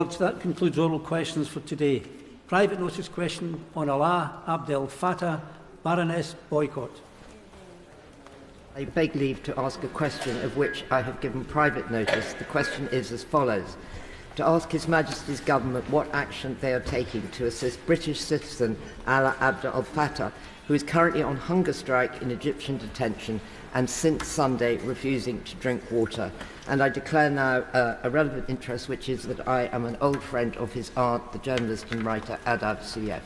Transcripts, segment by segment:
That concludes oral questions for today. Private notice question on Ala'a Abd el Fattah, Baroness Boycott. I beg leave to ask a question of which I have given private notice. The question is as follows. To ask His Majesty's Government what action they are taking to assist British citizen Ala'a Abd el Fattah, who is currently on hunger strike in Egyptian detention and since Sunday refusing to drink water. And I declare now a relevant interest, which is that I am an old friend of his aunt, the journalist and writer Ala'a.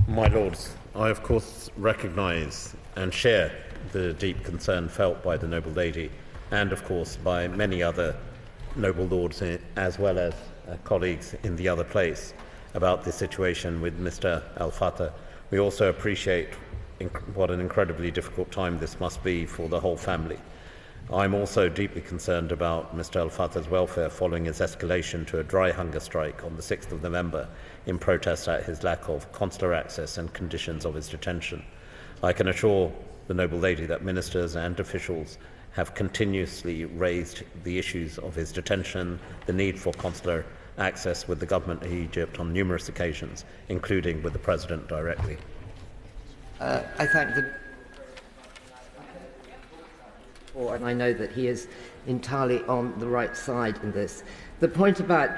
My Lords, I of course recognise and share the deep concern felt by the Noble Lady and of course by many other Noble Lords as well as colleagues in the other place about the situation with Mr El Fattah. We also appreciate what an incredibly difficult time this must be for the whole family. I'm also deeply concerned about Mr El Fattah's welfare following his escalation to a dry hunger strike on the 6th of November in protest at his lack of consular access and conditions of his detention. I can assure the Noble Lady that ministers and officials have continuously raised the issues of his detention, the need for consular access with the government of Egypt on numerous occasions, including with the President directly. I thank the and I know that he is entirely on the right side in this. The point about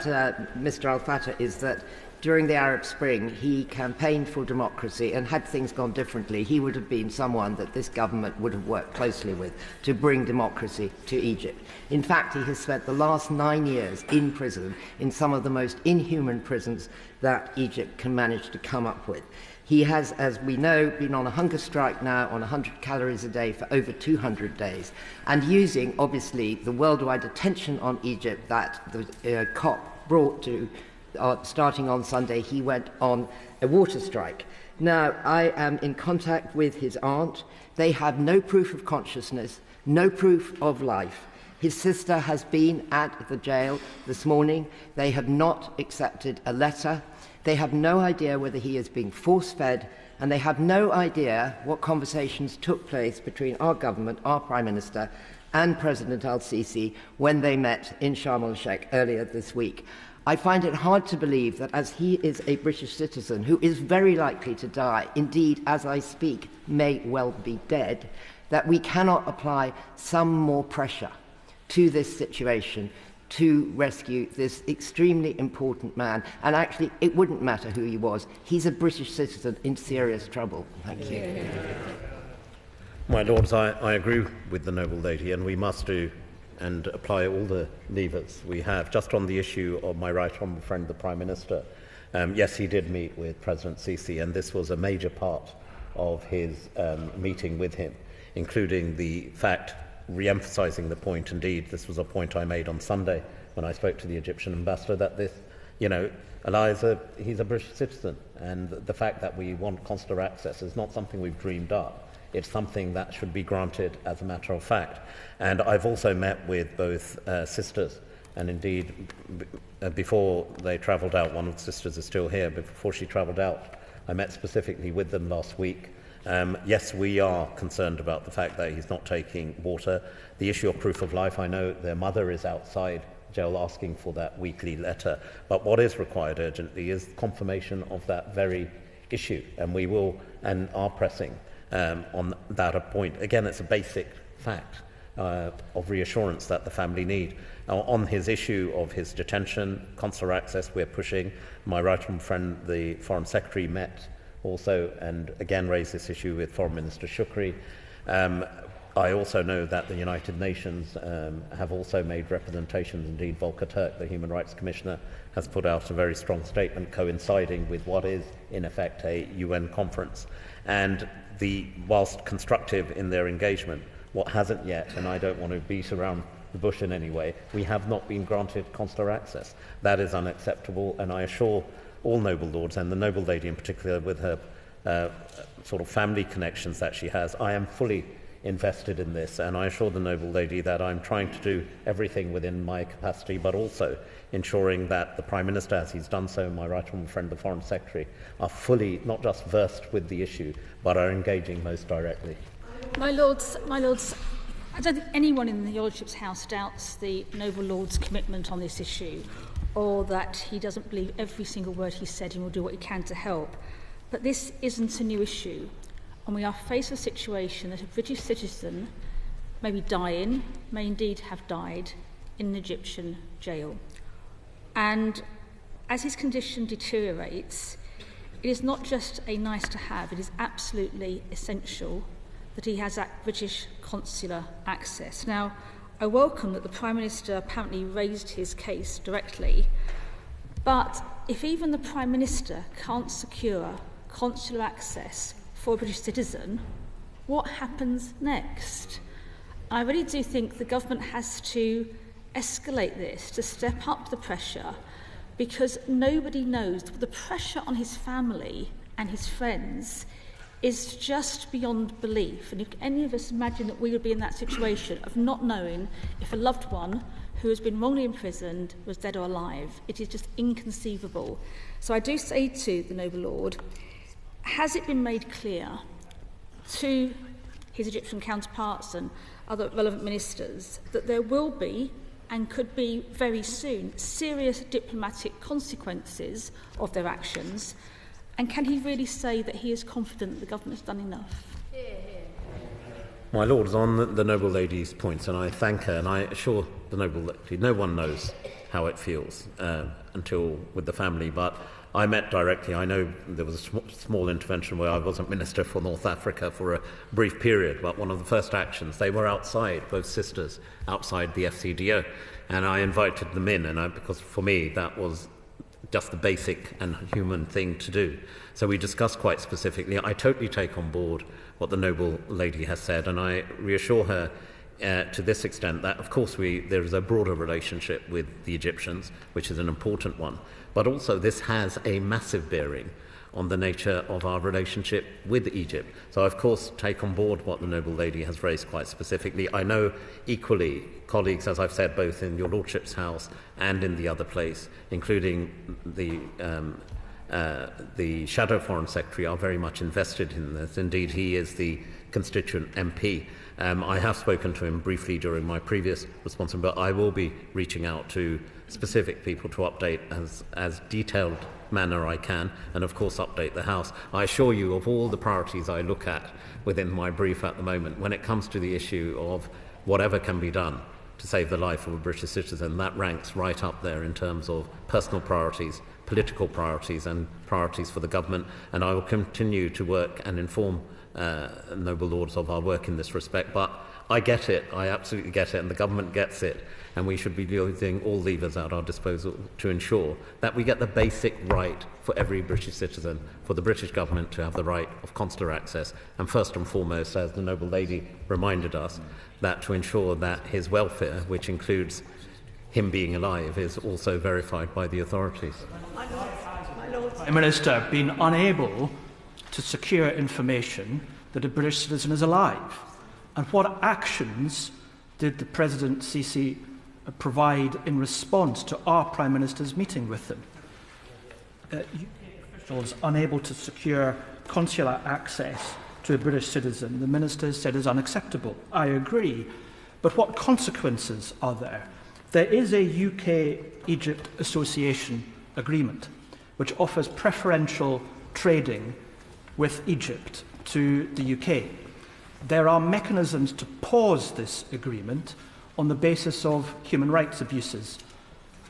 Mr Al Fattah is that during the Arab Spring he campaigned for democracy, and had things gone differently he would have been someone that this government would have worked closely with to bring democracy to Egypt. In fact, he has spent the last 9 years in prison, in some of the most inhuman prisons that Egypt can manage to come up with. He has, as we know, been on a hunger strike now on 100 calories a day for over 200 days, and using, obviously, the worldwide attention on Egypt that the COP brought to, starting on Sunday, he went on a water strike. Now, I am in contact with his aunt. They have no proof of consciousness, no proof of life. His sister has been at the jail this morning. They have not accepted a letter. They have no idea whether he is being force-fed, and they have no idea what conversations took place between our government, our Prime Minister, and President al-Sisi when they met in Sharm el-Sheikh earlier this week. I find it hard to believe that, as he is a British citizen who is very likely to die, indeed, as I speak, may well be dead, that we cannot apply some more pressure to this situation to rescue this extremely important man. And actually, it wouldn't matter who he was. He's a British citizen in serious trouble. Thank you. My Lords, I agree with the Noble Lady, and we must do and apply all the levers we have. Just on the issue of my right honourable friend, the Prime Minister, yes, he did meet with President Sisi, and this was a major part of his meeting with him, including the fact re-emphasising the point. Indeed, this was a point I made on Sunday when I spoke to the Egyptian ambassador, that this, Ala'a he's a British citizen, and the fact that we want consular access is not something we've dreamed up. It's something that should be granted as a matter of fact. And I've also met with both sisters, and indeed, before they travelled out, one of the sisters is still here, but before she travelled out, I met specifically with them last week. Yes, we are concerned about the fact that he's not taking water. The issue of proof of life, I know their mother is outside jail asking for that weekly letter, but what is required urgently is confirmation of that very issue, and we will and are pressing on that point. Again, it's a basic fact of reassurance that the family need. On his issue of his detention, consular access, we're pushing. My right honourable friend, the Foreign Secretary, met also and again raised this issue with Foreign Minister Shukri. I also know that the United Nations have also made representations. Indeed, Volker Turk, the Human Rights Commissioner, has put out a very strong statement coinciding with what is in effect a UN conference. And whilst constructive in their engagement, what hasn't yet, and I don't want to beat around the bush in any way, we have not been granted consular access. That is unacceptable, and I assure all Noble Lords, and the Noble Lady in particular with her sort of family connections that she has, I am fully invested in this, and I assure the Noble Lady that I'm trying to do everything within my capacity, but also ensuring that the Prime Minister, as he's done so, and my right honourable friend, the Foreign Secretary, are fully not just versed with the issue, but are engaging most directly. My Lords, I don't think anyone in the Lordship's House doubts the Noble Lord's commitment on this issue, or that he doesn't believe every single word he said and will do what he can to help. But this isn't a new issue, and we are faced with a situation that a British citizen may be dying, may indeed have died, in an Egyptian jail. And as his condition deteriorates, it is not just a nice to have, it is absolutely essential that he has that British consular access. Now, I welcome that the Prime Minister apparently raised his case directly, but if even the Prime Minister can't secure consular access for a British citizen, what happens next? I really do think the government has to escalate this, to step up the pressure, because nobody knows. The pressure on his family and his friends is just beyond belief. And if any of us imagine that we would be in that situation of not knowing if a loved one who has been wrongly imprisoned was dead or alive, it is just inconceivable. So I do say to the Noble Lord, has it been made clear to his Egyptian counterparts and other relevant ministers that there will be, and could be very soon, serious diplomatic consequences of their actions? And can he really say that he is confident that the government has done enough? My Lords, on the Noble Lady's points, and I thank her, and I assure the Noble Lady, no one knows how it feels until with the family, but I met directly. I know there was a small intervention where I wasn't Minister for North Africa for a brief period, but one of the first actions, they were outside, both sisters, outside the FCDO, and I invited them in, and because for me that was just the basic and human thing to do. So we discussed quite specifically. I totally take on board what the Noble Lady has said, and I reassure her to this extent that, of course, there is a broader relationship with the Egyptians, which is an important one, but also this has a massive bearing on the nature of our relationship with Egypt. So I, of course, take on board what the Noble Lady has raised quite specifically. I know equally colleagues, as I've said, both in your Lordship's House and in the other place, including the Shadow Foreign Secretary, are very much invested in this. Indeed, he is the constituent MP. I have spoken to him briefly during my previous responsibility, but I will be reaching out to specific people to update as detailed manner I can, and of course update the House. I assure you, of all the priorities I look at within my brief at the moment, when it comes to the issue of whatever can be done to save the life of a British citizen, that ranks right up there in terms of personal priorities, political priorities, and priorities for the government, and I will continue to work and inform Noble Lords of our work in this respect. But I get it, I absolutely get it, and the government gets it, and we should be using all levers at our disposal to ensure that we get the basic right for every British citizen, for the British government to have the right of consular access, and first and foremost, as the Noble Lady reminded us, that to ensure that his welfare, which includes him being alive, is also verified by the authorities. Prime Minister been unable to secure information that a British citizen is alive? And what actions did the President Sisi provide in response to our Prime Minister's meeting with them? UK officials unable to secure consular access to a British citizen, the Minister said is unacceptable. I agree. But what consequences are there? There is a UK-Egypt Association Agreement which offers preferential trading with Egypt to the UK. There are mechanisms to pause this agreement on the basis of human rights abuses.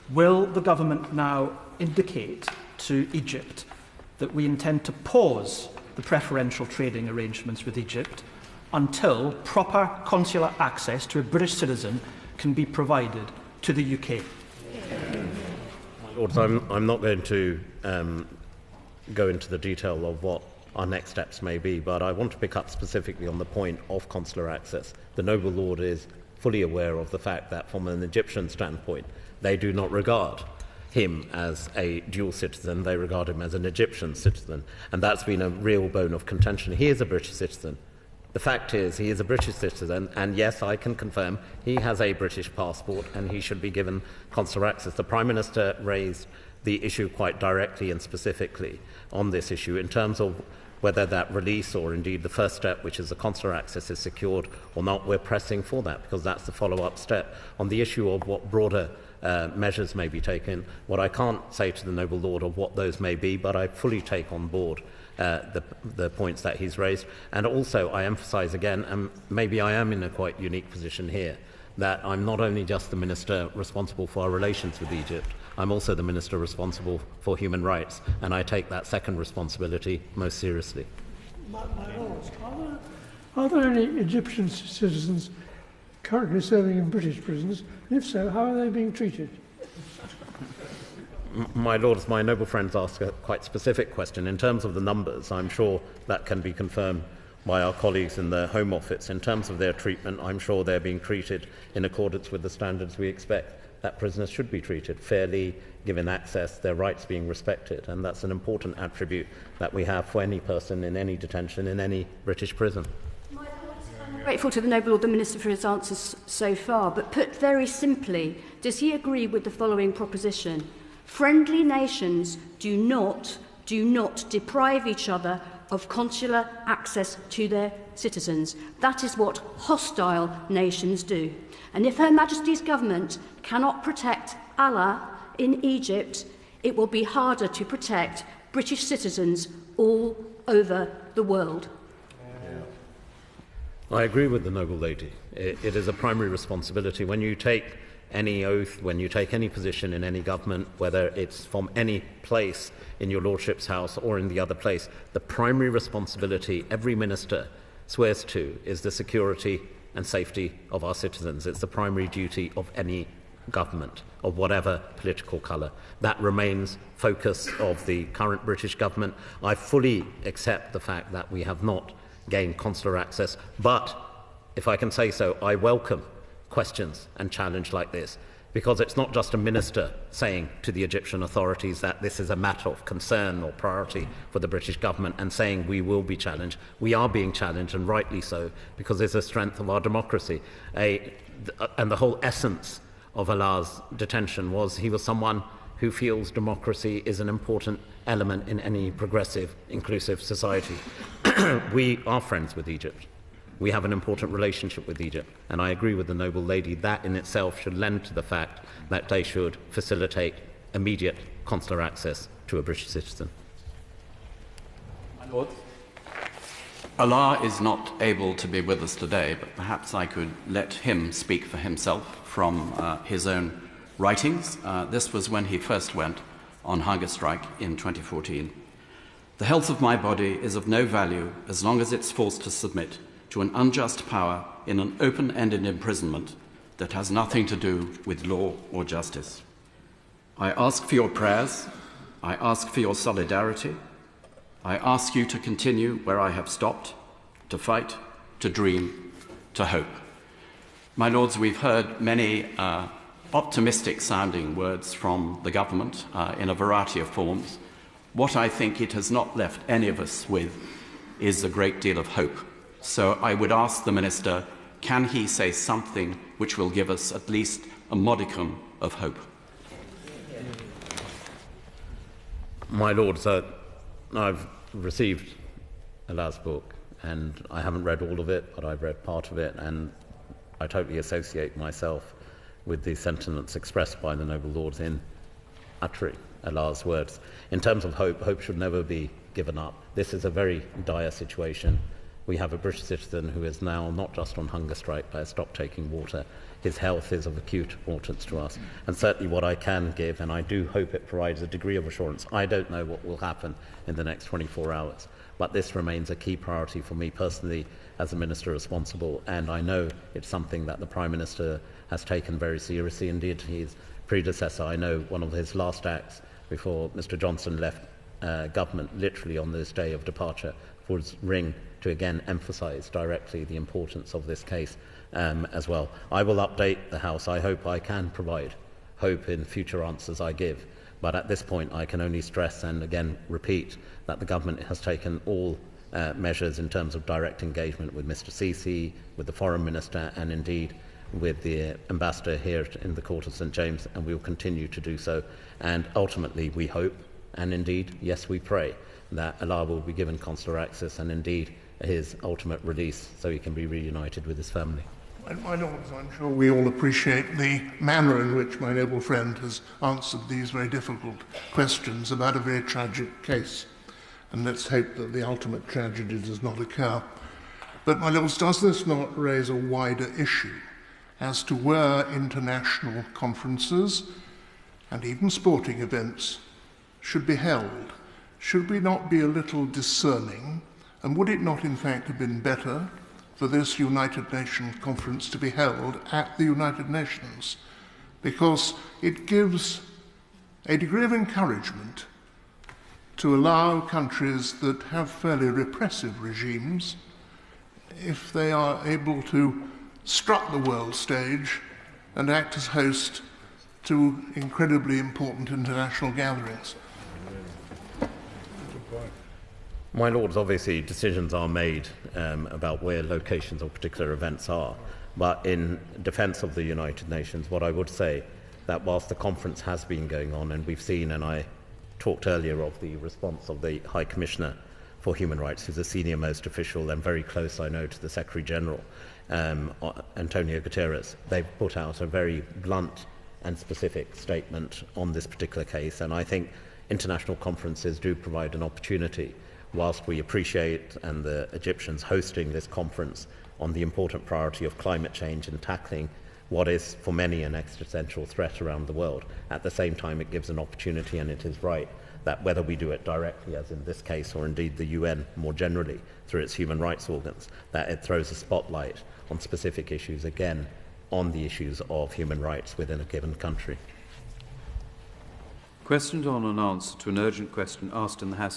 Will the government now indicate to Egypt that we intend to pause the preferential trading arrangements with Egypt until proper consular access to a British citizen can be provided to the UK? My Lords, I'm not going to go into the detail of what our next steps may be, but I want to pick up specifically on the point of consular access. The Noble Lord is fully aware of the fact that from an Egyptian standpoint, they do not regard him as a dual citizen, they regard him as an Egyptian citizen, and that's been a real bone of contention. He is a British citizen. The fact is, he is a British citizen, and yes, I can confirm he has a British passport and he should be given consular access. The Prime Minister raised the issue quite directly and specifically on this issue in terms of whether that release or indeed the first step, which is the consular access, is secured or not. We're pressing for that because that's the follow-up step. On the issue of what broader measures may be taken, what I can't say to the noble lord of what those may be, but I fully take on board the points that he's raised. And also I emphasise again, and maybe I am in a quite unique position here, that I'm not only just the minister responsible for our relations with Egypt, I'm also the minister responsible for human rights, and I take that second responsibility most seriously. My lords, are there any Egyptian citizens currently serving in British prisons? And if so, how are they being treated? My lords, my noble friends ask a quite specific question. In terms of the numbers, I'm sure that can be confirmed by our colleagues in the Home Office. In terms of their treatment, I'm sure they're being treated in accordance with the standards we expect that prisoners should be treated, fairly, given access, their rights being respected. And that's an important attribute that we have for any person in any detention in any British prison. My lords, I'm grateful to the noble Lord the Minister for his answers so far, but put very simply, does he agree with the following proposition? Friendly nations do not deprive each other of consular access to their citizens. That is what hostile nations do. And if Her Majesty's government cannot protect Allah in Egypt, it will be harder to protect British citizens all over the world. I agree with the noble lady. It is a primary responsibility. When you take any oath, when you take any position in any government, whether it's from any place in your lordship's house or in the other place, the primary responsibility every minister swears to is the security and safety of our citizens. It's the primary duty of any government, of whatever political colour. That remains focus of the current British government. I fully accept the fact that we have not gained consular access, but, if I can say so, I welcome questions and challenge like this, because it's not just a minister saying to the Egyptian authorities that this is a matter of concern or priority for the British government and saying we will be challenged. We are being challenged, and rightly so, because it's a strength of our democracy. And the whole essence of Ala'a's detention was he was someone who feels democracy is an important element in any progressive, inclusive society. We are friends with Egypt. We have an important relationship with Egypt, and I agree with the noble lady that in itself should lend to the fact that they should facilitate immediate consular access to a British citizen. My Lord, Ala'a is not able to be with us today, but perhaps I could let him speak for himself from his own writings. This was when he first went on hunger strike in 2014. The health of my body is of no value as long as it's forced to submit to an unjust power in an open-ended imprisonment that has nothing to do with law or justice. I ask for your prayers. I ask for your solidarity. I ask you to continue where I have stopped, to fight, to dream, to hope. My lords, we've heard many optimistic-sounding words from the government in a variety of forms. What I think it has not left any of us with is a great deal of hope. So I would ask the Minister, can he say something which will give us at least a modicum of hope? My Lords, I've received Ala'a's book, and I haven't read all of it, but I've read part of it, and I totally associate myself with the sentiments expressed by the noble lords in uttering Ala'a's words. In terms of hope, hope should never be given up. This is a very dire situation. We have a British citizen who is now not just on hunger strike, but has stopped taking water. His health is of acute importance to us. And certainly what I can give, and I do hope it provides a degree of assurance, I don't know what will happen in the next 24 hours, but this remains a key priority for me personally as the Minister responsible, and I know it's something that the Prime Minister has taken very seriously. Indeed, his predecessor, I know one of his last acts before Mr Johnson left government, literally on this day of departure, was ring to again emphasise directly the importance of this case as well. I will update the House. I hope I can provide hope in future answers I give. But at this point, I can only stress and again repeat that the government has taken all measures in terms of direct engagement with Mr Sisi, with the Foreign Minister, and indeed with the Ambassador here in the Court of St James, and we will continue to do so. And ultimately, we hope And indeed, yes, we pray that Ala'a will be given consular access and indeed his ultimate release so he can be reunited with his family. My Lords, I'm sure we all appreciate the manner in which my noble friend has answered these very difficult questions about a very tragic case. And let's hope that the ultimate tragedy does not occur. But, my Lords, does this not raise a wider issue as to where international conferences and even sporting events should be held? Should we not be a little discerning? And would it not, in fact, have been better for this United Nations conference to be held at the United Nations? Because it gives a degree of encouragement to allow countries that have fairly repressive regimes, if they are able to strut the world stage and act as host to incredibly important international gatherings. My Lords, obviously decisions are made about where locations or particular events are, but in defence of the United Nations, what I would say that whilst the conference has been going on, and we've seen, and I talked earlier of the response of the High Commissioner for Human Rights, who's the senior-most official and very close, I know, to the Secretary-General, Antonio Guterres. They've put out a very blunt and specific statement on this particular case, and I think international conferences do provide an opportunity, whilst we appreciate and the Egyptians hosting this conference on the important priority of climate change and tackling what is for many an existential threat around the world. At the same time, it gives an opportunity, and it is right, that whether we do it directly, as in this case, or indeed the UN more generally through its human rights organs, that it throws a spotlight on specific issues, again, on the issues of human rights within a given country. Questioned on an answer to an urgent question asked in the House